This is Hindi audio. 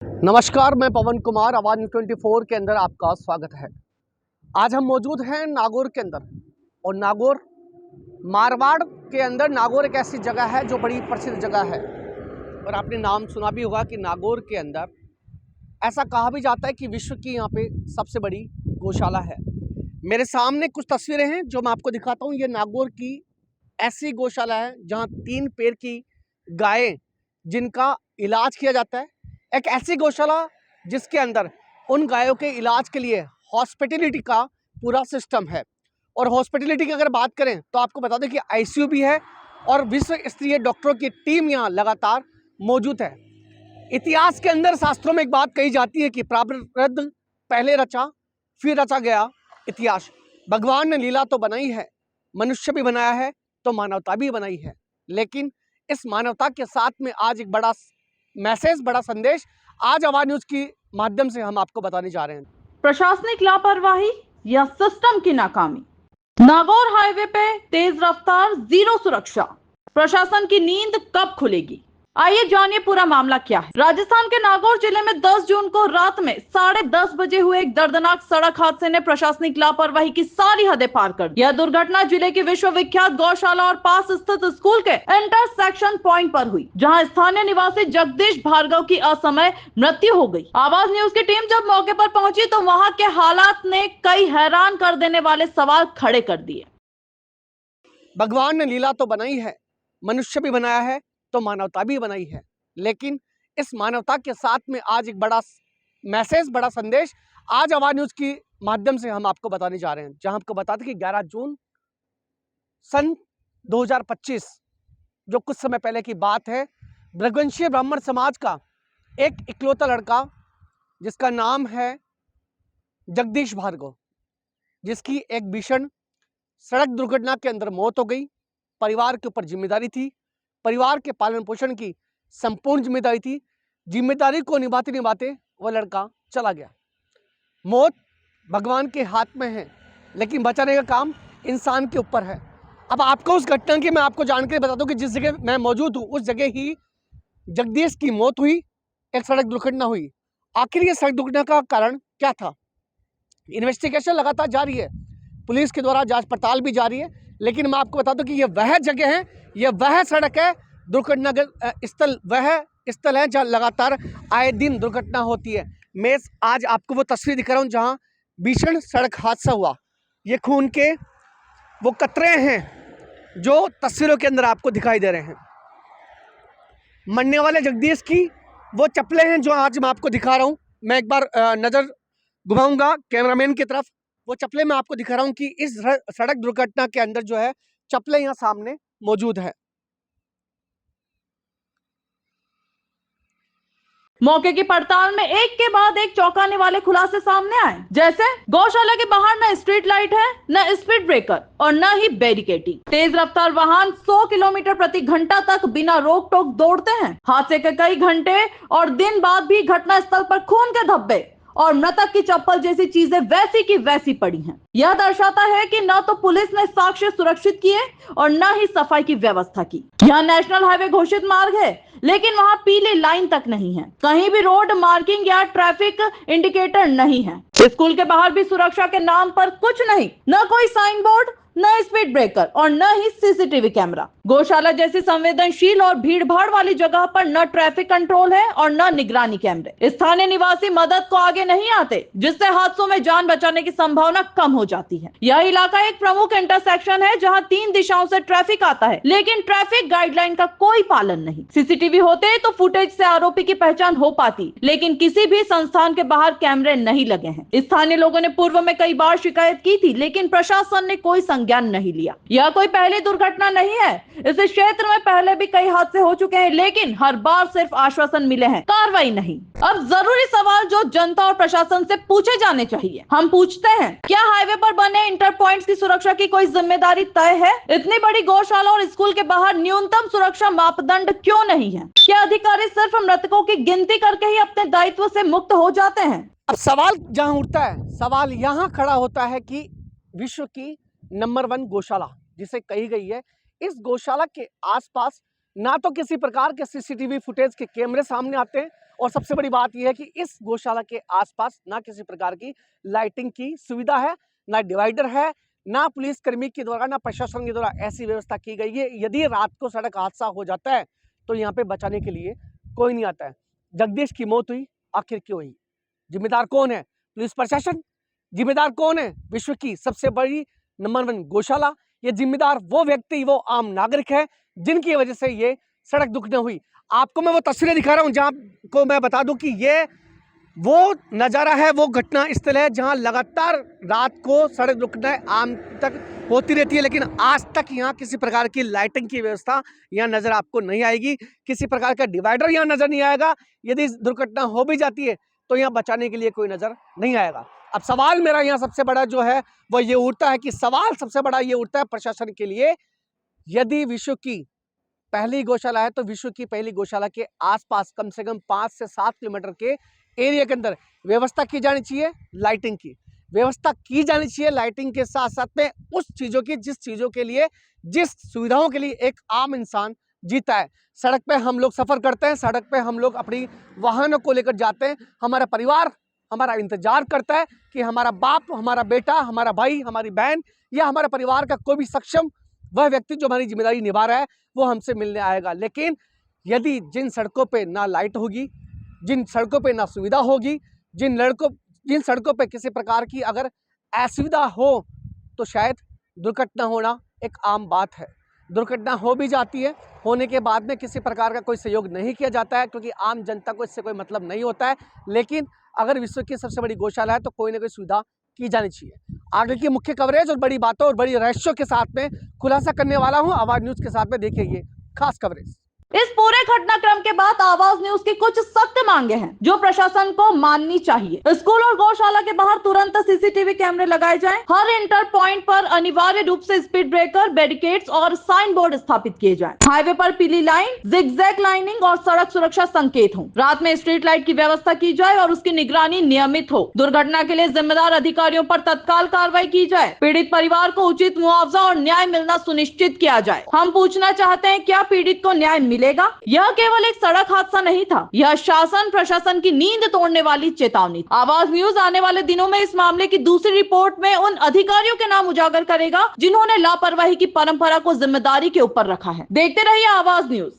नमस्कार, मैं पवन कुमार आवाज 24 के अंदर आपका स्वागत है। आज हम मौजूद हैं नागौर के अंदर और नागौर मारवाड़ के अंदर नागौर एक ऐसी जगह है जो बड़ी प्रसिद्ध जगह है और आपने नाम सुना भी होगा कि नागौर के अंदर ऐसा कहा भी जाता है कि विश्व की यहाँ पे सबसे बड़ी गौशाला है। मेरे सामने कुछ तस्वीरें हैं जो मैं आपको दिखाता हूँ। ये नागौर की ऐसी गौशाला है जहाँ 3 पैर की गायें जिनका इलाज किया जाता है। एक ऐसी गौशाला जिसके अंदर उन गायों के इलाज के लिए हॉस्पिटलिटी का पूरा सिस्टम है। और हॉस्पिटलिटी की अगर बात करें तो आपको बता दें कि आईसीयू भी है और विश्व स्तरीय डॉक्टरों की टीम यहाँ लगातार मौजूद है। इतिहास के अंदर शास्त्रों में एक बात कही जाती है कि प्रारब्ध पहले रचा फिर रचा गया इतिहास। भगवान ने लीला तो बनाई है, मनुष्य भी बनाया है तो मानवता भी बनाई है, लेकिन इस मानवता के साथ में आज एक बड़ा मैसेज, बड़ा संदेश आज आवाज न्यूज की माध्यम से हम आपको बताने जा रहे हैं। प्रशासनिक लापरवाही या सिस्टम की नाकामी। नागौर हाईवे पे तेज रफ्तार, जीरो सुरक्षा। प्रशासन की नींद कब खुलेगी? आइए जानिए पूरा मामला क्या है। राजस्थान के नागौर जिले में 10 जून को रात में 10:30 बजे हुए एक दर्दनाक सड़क हादसे ने प्रशासनिक लापरवाही की सारी हदें पार कर दी। यह दुर्घटना जिले की विश्वविख्यात गौशाला और पास स्थित स्कूल के इंटरसेक्शन पॉइंट पर हुई, जहां स्थानीय निवासी जगदीश भार्गव की असमय मृत्यु हो गई। आवाज न्यूज की टीम जब मौके पर पहुंची तो वहां के हालात ने कई हैरान कर देने वाले सवाल खड़े कर दिए। भगवान ने लीला तो बनाई है, मनुष्य भी बनाया है तो मानवता भी बनाई है, लेकिन इस मानवता के साथ में आज एक बड़ा मैसेज, बड़ा संदेश आज आवाज न्यूज की माध्यम से हम आपको बताने जा रहे हैं। जहां आपको बताते कि 11 जून सन 2025 जो कुछ समय पहले की बात है, रघुवंशीय ब्राह्मण समाज का एक इकलौता लड़का जिसका नाम है जगदीश भार्गव, जिसकी एक भीषण सड़क दुर्घटना के अंदर मौत हो गई। परिवार के ऊपर जिम्मेदारी थी, परिवार के पालन पोषण की संपूर्ण जिम्मेदारी थी। जिम्मेदारी को निभाते निभाते वह लड़का चला गया। मौत भगवान के हाथ में है, लेकिन बचाने का काम इंसान के ऊपर है। अब आपको उस घटना की मैं आपको जानकारी बता दूं कि जिस जगह मैं मौजूद हूं उस जगह ही जगदीश की मौत हुई, एक सड़क दुर्घटना हुई। आखिर ये सड़क दुर्घटना का कारण क्या था? इन्वेस्टिगेशन लगातार जारी है, पुलिस के द्वारा जांच पड़ताल भी जारी है, लेकिन मैं आपको बता दूं कि ये वह जगह है, यह वह सड़क है, दुर्घटना स्थल वह स्थल है जहां लगातार आए दिन दुर्घटना होती है। मैं आज आपको वो तस्वीर दिखा रहा हूं जहां भीषण सड़क हादसा हुआ। ये खून के वो कतरे हैं जो तस्वीरों के अंदर आपको दिखाई दे रहे हैं। मरने वाले जगदीश की वो चप्पलें हैं जो आज मैं आपको दिखा रहा हूं। मैं एक बार नजर घुमाऊंगा कैमरामैन की तरफ। वो चप्पलें मैं आपको दिखा रहा हूं कि इस सड़क दुर्घटना के अंदर जो है चप्पलें यहाँ सामने मौजूद है। मौके की पड़ताल में एक के बाद एक चौंकाने वाले खुलासे सामने आए, जैसे गौशाला के बाहर न स्ट्रीट लाइट है, न स्पीड ब्रेकर और न ही बैरिकेडिंग। तेज रफ्तार वाहन 100 किलोमीटर प्रति घंटा तक बिना रोक टोक दौड़ते हैं। हादसे के कई घंटे और दिन बाद भी घटना स्थल पर खून के धब्बे और मृतक की चप्पल जैसी चीजें वैसी की वैसी पड़ी हैं। यह दर्शाता है कि न तो पुलिस ने साक्ष्य सुरक्षित किए और न ही सफाई की व्यवस्था की। यह नेशनल हाईवे घोषित मार्ग है, लेकिन वहां पीली लाइन तक नहीं है। कहीं भी रोड मार्किंग या ट्रैफिक इंडिकेटर नहीं है। स्कूल के बाहर भी सुरक्षा के नाम पर कुछ नहीं, न कोई साइन बोर्ड, न स्पीड ब्रेकर और न ही सीसीटीवी कैमरा। गौशाला जैसी संवेदनशील और भीड़ भाड़ वाली जगह पर न ट्रैफिक कंट्रोल है और न निगरानी कैमरे। स्थानीय निवासी मदद को आगे नहीं आते, जिससे हादसों में जान बचाने की संभावना कम हो जाती है। यह इलाका एक प्रमुख इंटरसेक्शन है जहां 3 दिशाओं से ट्रैफिक आता है, लेकिन ट्रैफिक गाइडलाइन का कोई पालन नहीं। सीसीटीवी होते तो फुटेज से आरोपी की पहचान हो पाती, लेकिन किसी भी संस्थान के बाहर कैमरे नहीं लगे हैं। स्थानीय लोगों ने पूर्व में कई बार शिकायत की थी, लेकिन प्रशासन ने कोई संज्ञान नहीं लिया। यह कोई पहली दुर्घटना नहीं है, इस क्षेत्र में पहले भी कई हादसे हो चुके हैं, लेकिन हर बार सिर्फ आश्वासन मिले हैं, कार्रवाई नहीं। अब जरूरी सवाल जो जनता और प्रशासन से पूछे जाने चाहिए, हम पूछते हैं, क्या हाईवे पर बने इंटर पॉइंट्स की सुरक्षा की कोई जिम्मेदारी तय है? इतनी बड़ी गौशाला और स्कूल के बाहर न्यूनतम सुरक्षा मापदंड क्यों नहीं है? क्या अधिकारी सिर्फ मृतकों की गिनती करके ही अपने दायित्व से मुक्त हो जाते हैं? अब सवाल जहां उठता है, सवाल यहाँ खड़ा होता है कि विश्व की नंबर 1 गौशाला जिसे कही गई है, इस गौशाला के आसपास ना तो किसी प्रकार के सीसीटीवी फुटेज के कैमरे सामने आते हैं और सबसे बड़ी बात यह है कि इस गौशाला के आसपास ना किसी प्रकार की लाइटिंग की सुविधा है, ना डिवाइडर है, ना पुलिस कर्मी के द्वारा, ना प्रशासन के द्वारा ऐसी व्यवस्था की गई है। यदि रात को सड़क हादसा हो जाता है तो यहाँ पे बचाने के लिए कोई नहीं आता है। जगदीश की मौत हुई, आखिर क्यों हुई? जिम्मेदार कौन है? पुलिस प्रशासन? जिम्मेदार कौन है? विश्व की सबसे बड़ी नंबर 1 गौशाला? ये जिम्मेदार वो व्यक्ति, वो आम नागरिक है जिनकी वजह से ये सड़क दुर्घटना हुई। आपको मैं वो तस्वीरें दिखा रहा हूँ जहाँ को मैं बता दूं कि ये वो नज़ारा है, वो घटना स्थल है जहाँ लगातार रात को सड़क दुर्घटनाएं आम तक होती रहती है, लेकिन आज तक यहाँ किसी प्रकार की लाइटिंग की व्यवस्था यहाँ नज़र आपको नहीं आएगी, किसी प्रकार का डिवाइडर यहाँ नज़र नहीं आएगा। यदि दुर्घटना हो भी जाती है तो यहाँ बचाने के लिए कोई नज़र नहीं आएगा। अब सवाल मेरा यहाँ सबसे बड़ा जो है वो ये उठता है कि सवाल सबसे बड़ा ये उठता है प्रशासन के लिए, यदि विश्व की पहली गौशाला है तो विश्व की पहली गौशाला के आसपास कम से कम 5 से 7 किलोमीटर के एरिया के अंदर व्यवस्था की जानी चाहिए, लाइटिंग की व्यवस्था की जानी चाहिए। लाइटिंग के साथ साथ में उस चीज़ों की जिस चीज़ों के लिए, जिस सुविधाओं के लिए एक आम इंसान जीता है। सड़क पे हम लोग सफ़र करते हैं, सड़क पे हम लोग अपनी वाहनों को लेकर जाते हैं, हमारा परिवार हमारा इंतजार करता है कि हमारा बाप, हमारा बेटा, हमारा भाई, हमारी बहन या हमारे परिवार का कोई भी सक्षम वह व्यक्ति जो हमारी जिम्मेदारी निभा रहा है वो हमसे मिलने आएगा। लेकिन यदि जिन सड़कों पे ना लाइट होगी, जिन सड़कों पे ना सुविधा होगी, जिन सड़कों पे किसी प्रकार की अगर असुविधा हो तो शायद दुर्घटना होना एक आम बात है। दुर्घटना हो भी जाती है, होने के बाद में किसी प्रकार का कोई सहयोग नहीं किया जाता है क्योंकि आम जनता को इससे कोई मतलब नहीं होता है। लेकिन अगर विश्व की सबसे बड़ी गौशाला है तो कोई ना कोई सुविधा की जानी चाहिए। आगे की मुख्य कवरेज और बड़ी बातों और बड़ी रहस्यों के साथ में खुलासा करने वाला हूं आवाज न्यूज के साथ में। देखिए ये खास कवरेज। इस पूरे घटनाक्रम के बाद आवाज न्यूज की कुछ सख्त मांगे हैं जो प्रशासन को माननी चाहिए। स्कूल और गौशाला के बाहर तुरंत सीसीटीवी कैमरे लगाए जाएं। हर इंटर पॉइंट पर अनिवार्य रूप से स्पीड ब्रेकर, बैरिकेड्स और साइन बोर्ड स्थापित किए जाएं। हाईवे पर पीली लाइन, जिगजैग लाइनिंग और सड़क सुरक्षा संकेत हो। रात में स्ट्रीट लाइट की व्यवस्था की जाए और उसकी निगरानी नियमित हो। दुर्घटना के लिए जिम्मेदार अधिकारियों पर तत्काल कार्रवाई की जाए। पीड़ित परिवार को उचित मुआवजा और न्याय मिलना सुनिश्चित किया जाए। हम पूछना चाहते हैं, क्या पीड़ित को न्याय मिलेगा? यह केवल एक सड़क हादसा नहीं था, यह शासन प्रशासन की नींद तोड़ने वाली चेतावनी। आवाज न्यूज आने वाले दिनों में इस मामले की दूसरी रिपोर्ट में उन अधिकारियों के नाम उजागर करेगा जिन्होंने लापरवाही की परंपरा को जिम्मेदारी के ऊपर रखा है। देखते रहिए आवाज न्यूज।